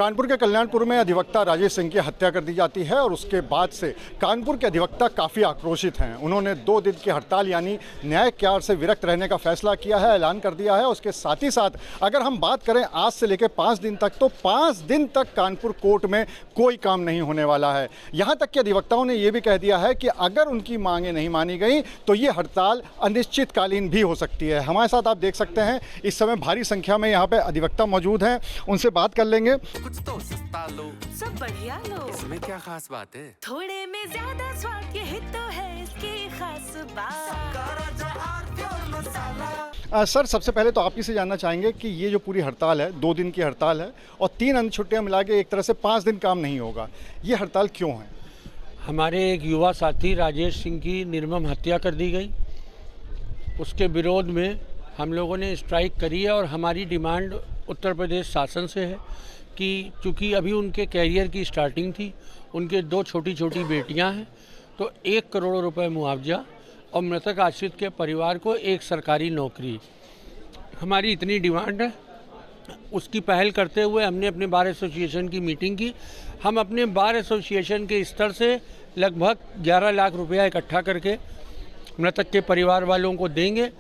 कानपुर के कल्याणपुर में अधिवक्ता राजेश सिंह की हत्या कर दी जाती है और उसके बाद से कानपुर के अधिवक्ता काफ़ी आक्रोशित हैं। उन्होंने 2 दिन की हड़ताल यानी न्यायिक कार्य से विरक्त रहने का फैसला किया है, ऐलान कर दिया है। उसके साथ ही साथ अगर हम बात करें आज से लेकर 5 दिन तक, तो 5 दिन तक कानपुर कोर्ट में कोई काम नहीं होने वाला है। यहाँ तक कि अधिवक्ताओं ने यह भी कह दिया है कि अगर उनकी मांगें नहीं मानी गई तो ये हड़ताल अनिश्चितकालीन भी हो सकती है। हमारे साथ आप देख सकते हैं इस समय भारी संख्या में यहाँ पे अधिवक्ता मौजूद हैं, उनसे बात कर लेंगे। कुछ तो सस्ता लो, सब बढ़िया लो, इसमें क्या खास बात है? थोड़े में ज्यादा स्वाद, ये ही तो है इसकी खास बात। सर, सबसे पहले तो आप ही से जानना चाहेंगे कि ये जो पूरी हड़ताल है, 2 दिन की हड़ताल है और 3 अन्य छुट्टियां मिला के एक तरह से 5 दिन काम नहीं होगा, ये हड़ताल क्यों है? हमारे एक युवा साथी राजेश सिंह की निर्मम हत्या कर दी गई, उसके विरोध में हम लोगों ने स्ट्राइक करी है और हमारी डिमांड उत्तर प्रदेश शासन से है कि चूँकि अभी उनके कैरियर की स्टार्टिंग थी, उनके 2 छोटी छोटी बेटियां हैं, तो 1 करोड़ रुपए मुआवजा और मृतक आश्रित के परिवार को एक सरकारी नौकरी, हमारी इतनी डिमांड है। उसकी पहल करते हुए हमने अपने बार एसोसिएशन की मीटिंग की। हम अपने बार एसोसिएशन के स्तर से लगभग 11 लाख रुपया इकट्ठा करके मृतक के परिवार वालों को देंगे।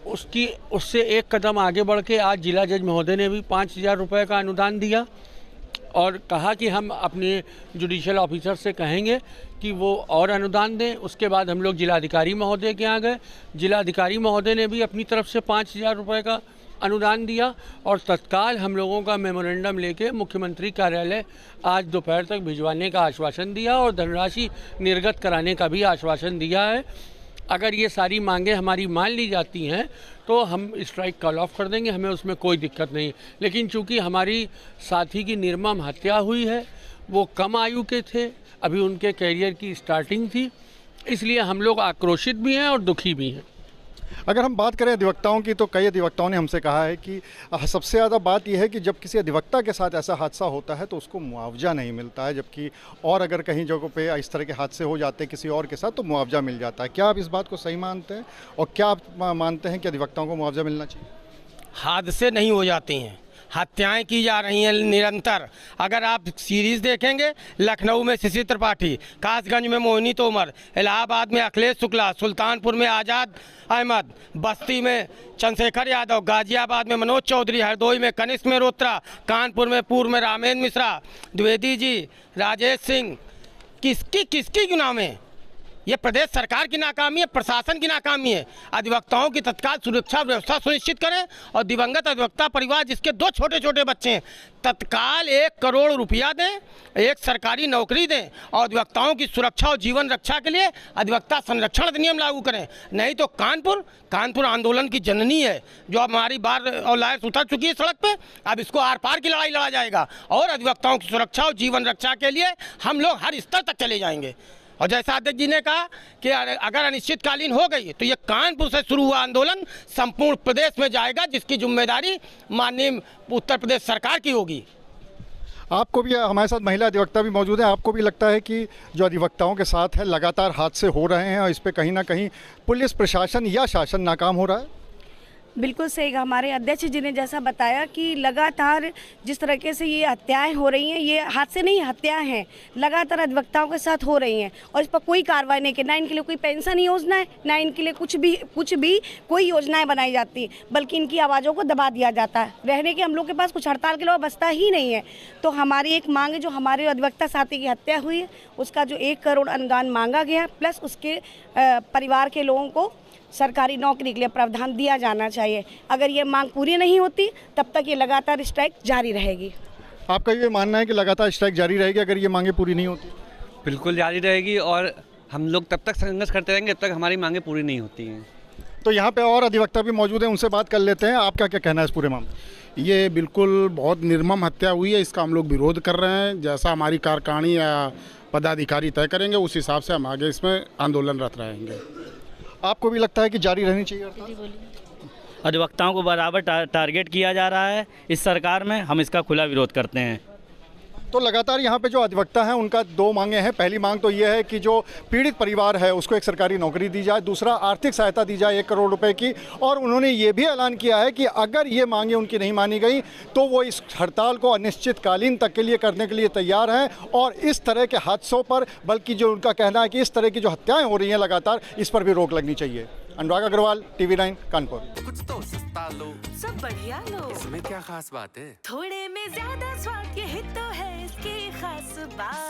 उससे एक कदम आगे बढ़ के आज जिला जज महोदय ने भी 5,000 रुपये का अनुदान दिया और कहा कि हम अपने जुडिशियल ऑफिसर से कहेंगे कि वो और अनुदान दें। उसके बाद हम लोग जिलाधिकारी महोदय के यहाँ गए, जिलाधिकारी महोदय ने भी अपनी तरफ से 5,000 रुपये का अनुदान दिया और तत्काल हम लोगों का मेमोरेंडम लेके मुख्यमंत्री कार्यालय आज दोपहर तक भिजवाने का आश्वासन दिया और धनराशि निर्गत कराने का भी आश्वासन दिया है। अगर ये सारी मांगें हमारी मान ली जाती हैं तो हम स्ट्राइक कॉल ऑफ कर देंगे, हमें उसमें कोई दिक्कत नहीं। लेकिन चूंकि हमारी साथी की निर्मम हत्या हुई है, वो कम आयु के थे, अभी उनके कैरियर की स्टार्टिंग थी, इसलिए हम लोग आक्रोशित भी हैं और दुखी भी हैं। अगर हम बात करें अधिवक्ताओं की तो कई अधिवक्ताओं ने हमसे कहा है कि सबसे ज़्यादा बात यह है कि जब किसी अधिवक्ता के साथ ऐसा हादसा होता है तो उसको मुआवजा नहीं मिलता है, जबकि और अगर कहीं जगहों पे इस तरह के हादसे हो जाते हैं किसी और के साथ तो मुआवजा मिल जाता है। क्या आप इस बात को सही मानते हैं और क्या आप मानते हैं कि अधिवक्ताओं को मुआवजा मिलना चाहिए? हादसे नहीं हो जाते हैं, हत्याएं की जा रही हैं निरंतर। अगर आप सीरीज देखेंगे, लखनऊ में शिशिर त्रिपाठी, कासगंज में मोहिनी तोमर, इलाहाबाद में अखिलेश शुक्ला, सुल्तानपुर में आज़ाद अहमद, बस्ती में चंद्रशेखर यादव, गाजियाबाद में मनोज चौधरी, हरदोई में कनिष्क मेहरोत्रा, कानपुर में पूर्व में रामेंद्र मिश्रा, द्विवेदी जी, राजेश सिंह, किसकी गुनाह में? ये प्रदेश सरकार की नाकामी है, प्रशासन की नाकामी है। अधिवक्ताओं की तत्काल सुरक्षा व्यवस्था सुनिश्चित करें और दिवंगत अधिवक्ता परिवार जिसके 2 छोटे छोटे बच्चे हैं, तत्काल 1 करोड़ रुपया दें, एक सरकारी नौकरी दें और अधिवक्ताओं की सुरक्षा और जीवन रक्षा के लिए अधिवक्ता संरक्षण अधिनियम लागू करें। नहीं तो कानपुर आंदोलन की जननी है, जो हमारी बार और लायर्स उतर चुकी है सड़क पे, अब इसको आर पार की लड़ाई लड़ा जाएगा और अधिवक्ताओं की सुरक्षा और जीवन रक्षा के लिए हम लोग हर स्तर तक चले जाएंगे। और जैसा अध्यक्ष जी ने कहा कि अगर अनिश्चितकालीन हो गई तो ये कानपुर से शुरू हुआ आंदोलन संपूर्ण प्रदेश में जाएगा, जिसकी जिम्मेदारी माननीय उत्तर प्रदेश सरकार की होगी। आपको भी, हमारे साथ महिला अधिवक्ता भी मौजूद है, आपको भी लगता है कि जो अधिवक्ताओं के साथ है लगातार हादसे हो रहे हैं और इस पर कहीं ना कहीं पुलिस प्रशासन या शासन नाकाम हो रहा है? बिल्कुल सही कहा हमारे अध्यक्ष जी ने, जैसा बताया कि लगातार जिस तरीके से ये हत्याएं हो रही हैं, ये हादसे नहीं हत्याएं हैं, लगातार अधिवक्ताओं के साथ हो रही हैं और इस पर कोई कार्रवाई नहीं की। ना इनके लिए कोई पेंशन योजना है, ना इनके लिए कुछ भी कोई योजनाएं बनाई जाती, बल्कि इनकी आवाज़ों को दबा दिया जाता है। रहने के हम लोग के पास कुछ हड़ताल के अलावा बचता ही नहीं है। तो हमारी एक मांग है, जो हमारे अधिवक्ता साथी की हत्या हुई है उसका जो 1 करोड़ अनुदान मांगा गया, प्लस उसके परिवार के लोगों को सरकारी नौकरी के लिए प्रावधान दिया जाना चाहिए। अगर ये मांग पूरी नहीं होती तब तक ये लगातार स्ट्राइक जारी रहेगी। आपका ये मानना है कि लगातार स्ट्राइक जारी रहेगी अगर ये मांगे पूरी नहीं होती? बिल्कुल जारी रहेगी और हम लोग तब तक संघर्ष करते रहेंगे जब तक हमारी मांगे पूरी नहीं होती हैं। तो यहाँ पे और अधिवक्ता भी मौजूद हैं, उनसे बात कर लेते हैं। आपका क्या कहना है इस पूरे मामले? ये बिल्कुल बहुत निर्मम हत्या हुई है, इसका हम लोग विरोध कर रहे हैं। जैसा हमारी कार्यकारिणी या पदाधिकारी तय करेंगे उस हिसाब से हम आगे इसमें आंदोलनरत रहेंगे। आपको भी लगता है कि जारी रहनी चाहिए? अधिवक्ताओं को बराबर टारगेट किया जा रहा है इस सरकार में, हम इसका खुला विरोध करते हैं। तो लगातार यहाँ पे जो अधिवक्ता हैं उनका दो मांगे हैं। पहली मांग तो ये है कि जो पीड़ित परिवार है उसको एक सरकारी नौकरी दी जाए, दूसरा आर्थिक सहायता दी जाए 1 करोड़ रुपए की। और उन्होंने ये भी ऐलान किया है कि अगर ये मांगे उनकी नहीं मानी गई तो वो इस हड़ताल को अनिश्चितकालीन तक के लिए करने के लिए तैयार हैं। और इस तरह के हादसों पर, बल्कि जो उनका कहना है कि इस तरह की जो हत्याएँ हो रही हैं लगातार, इस पर भी रोक लगनी चाहिए। अनुराग अग्रवाल, TV9 कानपुर। कुछ तो सस्ता लो, सब बढ़िया लो, इसमें क्या खास बात है? थोड़े में ज्यादा स्वाद, यही तो है इसकी खास बात।